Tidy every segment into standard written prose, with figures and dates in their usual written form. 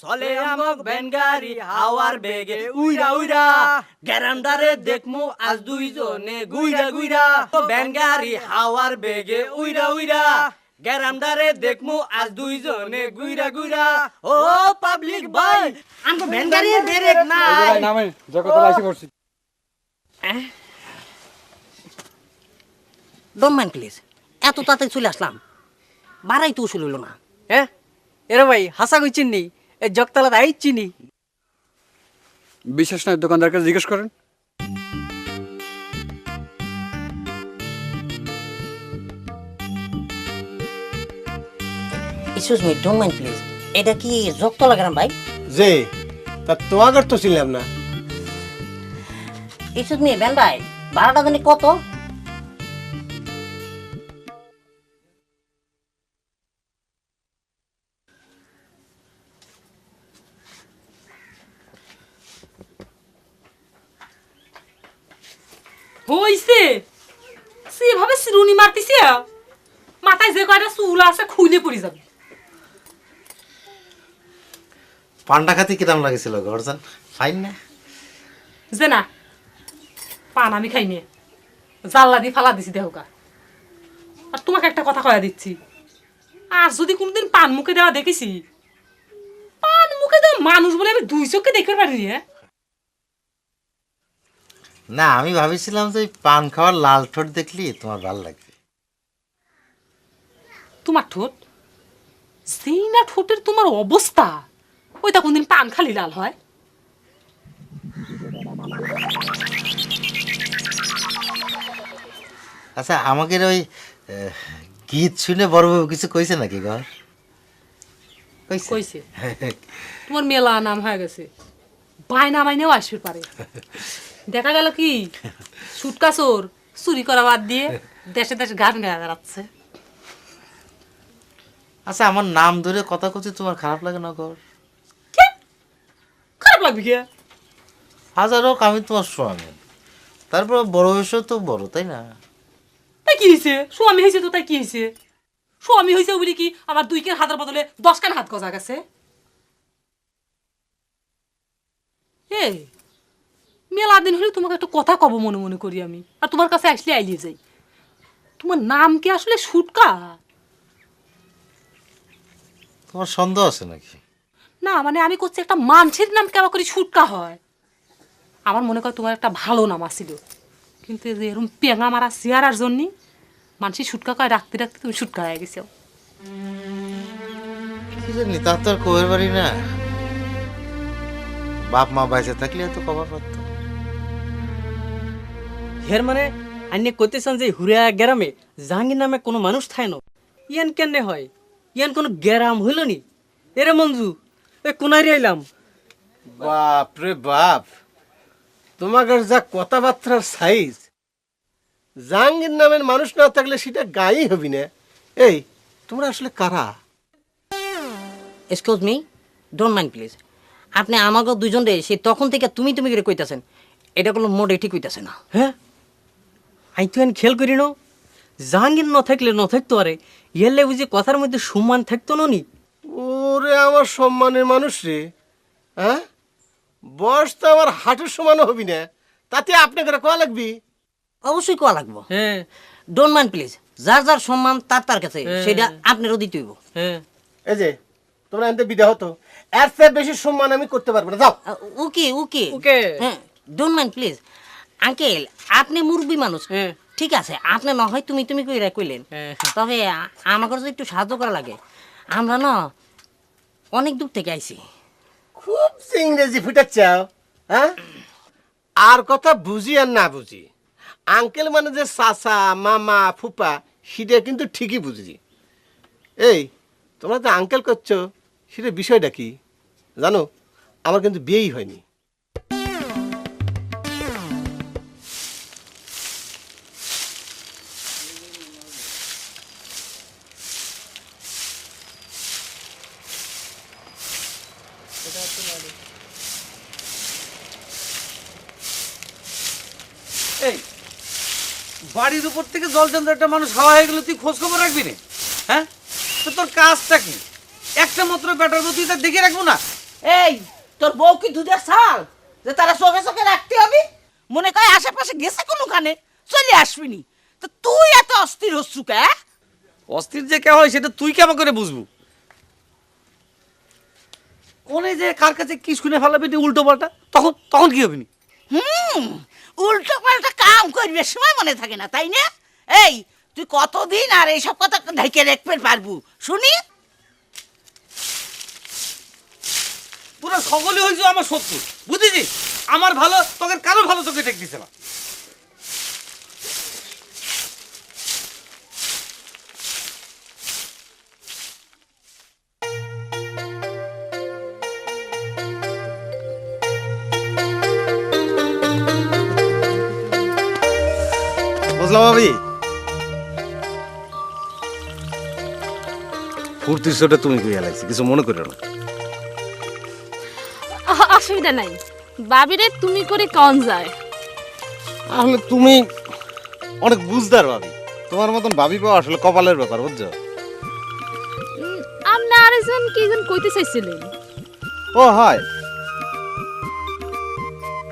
চলে আমক বেনগাড়ি হাওয়ার বেগে উইরা উইরা গ্যারান্ডারে দেখমু আজ দুইজনে গুইরা গুইরা তো বেনগাড়ি হাওয়ার বেগে উইরা উইরা গ্যারান্ডারে দেখমু আজ দুইজনে গুইরা গুইরা ও পাবলিক ভাই আমগো বেনগাড়ির ব্রেক নাই নামেন জগতে লাইসি পড়ছি ডোন্ট মাইন্ড প্লিজ এত তাড়াতাড়ি চলে আসলাম বাড়াই তো উসুল হইল না হ্যাঁ এরে ভাই হাসা কই চিনি এই জগতলা দাই চিনি বিশ্বাস নাই দোকানদারকে জিজ্ঞেস করেন excuse me don't mind please এটা কি জগতলা গ্রাম ভাই যে তা তো আগের তো ছিলাম না। এক্সকিউজ মি বেন ভাই ভাড়াটা জানি কত হইছে সেভাবে সিরুনি মারতিছে মাথায় যে কয়টা চুল আছে খুলে পড়ে যাবে। পান্ডা খাতে কিরাম লাগেছিল গরজান ফাইন না যে না পান আমি খাইনি জাল্লা দিয়ে ফালা দিছি দেহকা। আর তোমাকে একটা কথা কয়া দিচ্ছি আর যদি কোনদিন পান মুখে দেওয়া দেখেছি পান মুখে দেওয়া মানুষ বলে আমি দুই চোখে দেখতে পারিনি। না আমি ভাবিছিলাম যে পান খাওয়ার লাল ঠোঁট দেখলি তোমার ভালো লাগবে। তোমার ঠোঁট যেই না ঠোঁটের তোমার অবস্থা ওইটা কোনদিন পান খালি লাল হয়। আচ্ছা আমাকে ওই গীত শুনে বড়বাবু কিছু কইছে নাকি ঘর কইছে তোমার মেলা নাম হয়ে গেছে বায়না মাইনেও আসবে পারে। দেখা গেল কি সুটকা চোর চুরি করা বাদ দিয়ে দেশে দেশে গান গায়ে বেড়াচ্ছে। আচ্ছা আমার নাম ধরে কথা কইতে তোমার খারাপ লাগে না ঘর? খারাপ লাগবে কি? হাজার হোক আমি তোমার স্বামী, তারপর বড় বয়সও তো বড় তাই না? তাই কি হয়েছে? স্বামী হয়েছে তো তাই কি হয়েছে? স্বামী হয়েছে বলি কি আমার 2 কান হাতের বদলে 10 কান হাত গজা গেছে। এই মেলা দিন হলে তোমাকে একটা কথা কব মনে মনে করি আমি, আর তোমার কাছে আসলে আইলিয়ে যাই। তোমার নাম কি আসলে সুটকা? তোমার সন্দেহ আছে নাকি? না মানে আমি করছি একটা মানুষের নাম কেমন করে সুটকা হয়। আমার মনে করে তোমার একটা ভালো নাম আসছিল, কিন্তু এই যে এরকম পেঙা মারা চেয়ারার জন্য মানুষের সুটকা কয় রাখতে রাখতে তুমি সুটকা হয়ে গেছো। কি জানি তার তো আর কোয়ের বাড়ি না, বাপ মা বাইসে থাকলে এত কবার পারতো। হের মানে আইনে কইতেছেন যে হুরিয়া গ্রামে জাহাঙ্গীর নামে কোনো মানুষ থাকে না, ইয়ান কেনে হয়? ইয়ান কোনো গ্রাম হইল নি? এরে মঞ্জু এ কোনারি আইলাম। বাপ রে বাপ, তোমাদের যা কথাবার্তার সাইজ, জাহাঙ্গীর নামের মানুষ না থাকলে সেটা গায়েই হবি না। এই তোমরা আসলে কারা? Excuse me don't mind please আপনি আমাকে দুজন রে সে তখন থেকে তুমি তুমি করে কইতাছেন, এটা কোনো মোড়ে ঠিক হইতাছে না। হ্যাঁ আই তো খেয়াল করি না, জাহাঙ্গীর ন থাকলে ন থাকতো আরে ইয়েলে বুঝি কথার মধ্যে সম্মান থাকতো না নি? ওরে আমার সম্মানের মানুষ রে, হ্যাঁ বয়স তো আমার হাঁটুর সমানও হবি না, তাতে আপনাকে কোয়া লাগবি? অবশ্যই কোয়া লাগবো। হ্যাঁ ডোন্ট মাইন্ড প্লিজ, যার যার সম্মান তার তার কাছে সেটা আপনারও দিতে হইব। হ্যাঁ এই যে তোমরা এনতে বিদা হতো, এর চেয়ে বেশি সম্মান আমি করতে পারবো না, যাও। ওকে ওকে ওকে হ্যাঁ ডোন্ট মাইন্ড প্লিজ আঙ্কেল, আপনি মুরব্বী মানুষ, হ্যাঁ ঠিক আছে আপনি না হয় তুমি তুমি কইরা কইলেন, হ্যাঁ। তবে আমাকে যদি একটু সাহায্য করা লাগে, আমরা না অনেক দূর থেকে আইছি। খুব ইংরেজি ফুটাচ্ছাও, হ্যাঁ আর কথা বুঝি আর না বুঝি, আঙ্কেল মানে যে চাচা মামা ফুপা সেটা কিন্তু ঠিকই বুঝি। এই তোমরা যে আঙ্কেল করছো সেটা বিষয়টা কি জানো? আমার কিন্তু বিয়েই হয়নি। এই বাড়ির উপর থেকে জল চন্দ্র একটা মানুষ হাওয়া হয়ে গেল, তুই খোঁজ খবর রাখবি না? হ্যাঁ তো তোর কাজটা কি? একটা মাত্র ব্যাটার তুই তা দেখে রাখবো না? এই তোর বউ কি দুধের ছাল যে তারা চোখে চোখে রাখতে হবে? মনে করে আশেপাশে গেছে কোনোখানে চলে আসবিনি, তো তুই এত অস্থির হচ্ছু কে? অস্থির যে কে হয় সেটা তুই কেমন করে বুঝবু? কোনে যে কার কাছে কি শুনে ফেলাবি উল্টো পাল্টা, তখন তখন কি হবে নি? উল্টো পাল্টা কাম করবে সময় মনে থাকে না, তাই না? এই তুই কতদিন আর এইসব কথা ঢেকে রাখতে পারবু শুনি? পুরো সকলে হয়েছে আমার শত্রু, বুঝেছি? আমার ভালো তোকে কারো ভালো চোখে দেখতেছে না। বুঝলাম ভাবি, ফুর্তির শোটা তুমি কইয়া লাগছি, কিছু মনে করো না। অসুবিধা নাই, বাবিরে তুমি করে কন যায়। আসলে তুমি অনেক বুঝদার ভাবি, তোমার মতন ভাবি পাওয়া আসলে কপালের ব্যাপার, বুঝছো? আপনি আরেকজন কি যেন কইতে চাইছিলেন? ও হয়,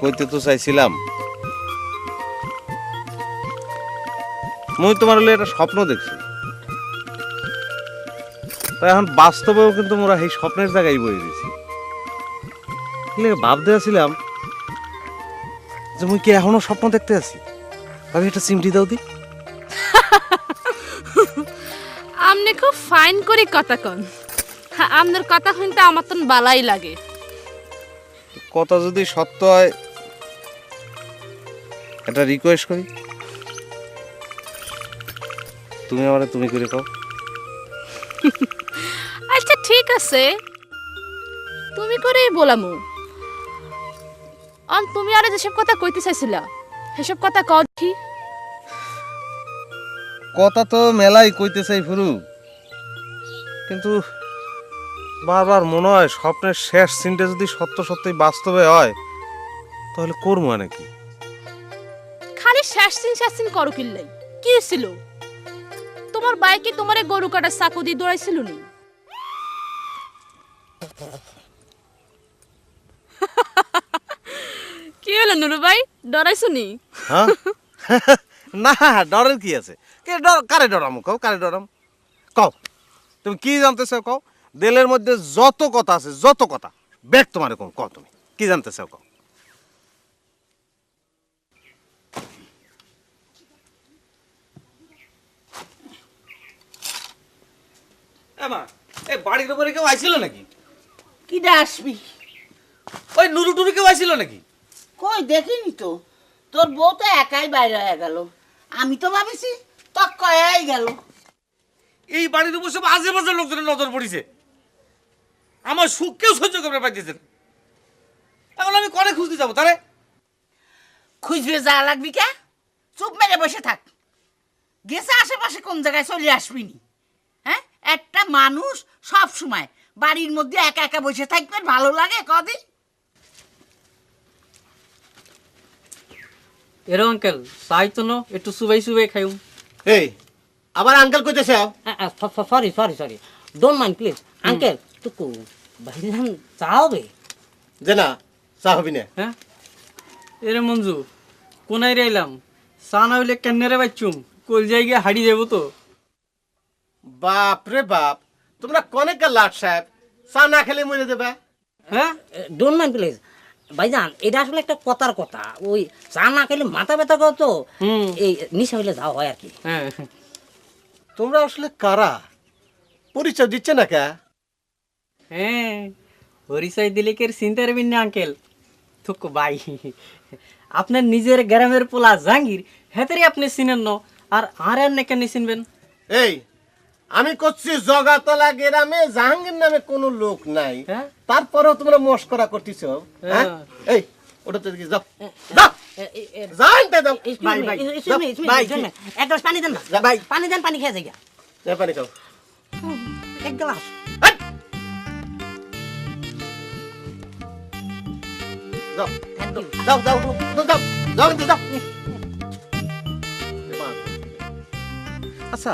কইতে তো চাইছিলাম মুই তোমার হলে একটা স্বপ্ন দেখছি, তো এখন বাস্তবেও কিন্তু মোরা এই স্বপ্নের জায়গায় বয়ে দিছি। ভাবতে আসছিলাম যে মুই কি এখনো স্বপ্ন দেখতে আছি। ভাবি একটা চিমটি দাও দি। আপনি খুব ফাইন করে কথা কন, আপনার কথা শুনতে আমার তো বালাই লাগে। কথা যদি সত্য হয় একটা রিকোয়েস্ট করি, তুমি আমারে তুমি করে কও। আচ্ছা ঠিক আছে, তুমি করেই বলামু। তুমি আরে যেসব কথা কইতে চাইছিলা সেসব কথা কও কি? কথা তো মেলাই কইতে চাই ফুরু, কিন্তু বারবার মনে হয় স্বপ্নের শেষ সিনটা যদি সত্য সত্যই বাস্তবে হয় তাহলে করবো নাকি। খালি শাসিন করো কিল্লাই, কি হয়েছিল? তোমার বাইকে তোমারে গরু কাটার চাকু দিয়ে দৌড়াইছিল নি? কি হলো নুরু ভাই, ডরাইছো নি? হ্যাঁ না, ডরের কি আছে? কে ডর, কারে ডরামো কও, কারে ডরাম কও? তুমি কি জানতে চাও কও? দিলের মধ্যে যত কথা আছে, যত কথা ব্যাগ তোমার কও, কও তুমি কি জানতে চাও কও? মা, এই বাড়ির উপরে কেউ আইছিল নাকি? কি আসবি? ওই নুরু টুরু কেউ আইছিল নাকি? কই দেখিনি তো, তোর বউ তো একাই বাইরে হয়ে গেল, আমি তো ভাবিছি তক কয়াই গেল। এই বাড়ির উপর সব আজে বাজে লোকজনের নজর পড়িছে, আমার সুখ কেউ সহ্য করতে পারতেছে না। এখন আমি করে খুঁজতে যাবো তারে? খুঁজবে যা লাগবি কে, চুপ মেরে বসে থাক। গেছে আশেপাশে কোন জায়গায় চলে আসবি নি? হ্যাঁ, একটা মানুষ সব সময় বাড়ির মধ্যে একা একা বসে থাকবে ভালো লাগে কদিন? এরো আঙ্কেল চাই তো না, একটু সুবাই সুবাই খাইম। এই আবার আঙ্কেল কইতেছে? Sorry sorry sorry, don't mind please uncle. টুকু ভাইজান চা হবে? যে না, চা হবি না। হ্যাঁ এরে মঞ্জু, কোনায় রে এলাম, চা না হইলে কেন রে বাচ্চুম, কল যাই গিয়ে হারিয়ে যাবো তো। বাপ রে বাপ, তোমরা কনেকা লাট সাহেব, চা না খেলে মরে দেবে। হ্যাঁ ডোন্ট মাইন্ড প্লিজ ভাইজান, এটা আসলে একটা কথার কথা, ওই চা না খেলে মাথা ব্যথা করে তো, এই নিশা হইলে যাওয়া হয় আর কি। হ্যাঁ তোমরা আসলে কারা, পরিচয় দিচ্ছে না কে? হ্যাঁ পরিচয় দিলে কে চিন্তা করবেন না আঙ্কেল। থুকু ভাই, আপনার নিজের গ্রামের পোলা জাহাঙ্গীর, হেতারে আপনি চিনেন না, আর আর কেন চিনবেন? এই আমি করছি জগাতলা গ্রামে জাহাঙ্গীর নামে কোনো লোক নাই, হ্যাঁ? তারপরেও তোমরা মস্করা করতেছ। হ্যাঁ, হ্যাঁ। এই ওটা তো দেখি, যাও যাও, যাইতে দাও। ভাই, ভাই, ভাই, এক গ্লাস পানি দেন না ভাই, পানি দেন, পানি খেয়ে যাই গা। এই পানি খাও। এক গ্লাস। যাও যাও যাও যাও যাও যাও কিন্তু যাও। আচ্ছা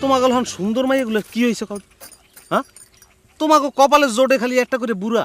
তোমাকে হন সুন্দর মাইয়াগুলো কি হয়েছে কও? হ্যাঁ, তোমাকে কপালে জোটে খালি একটা করে বুড়া,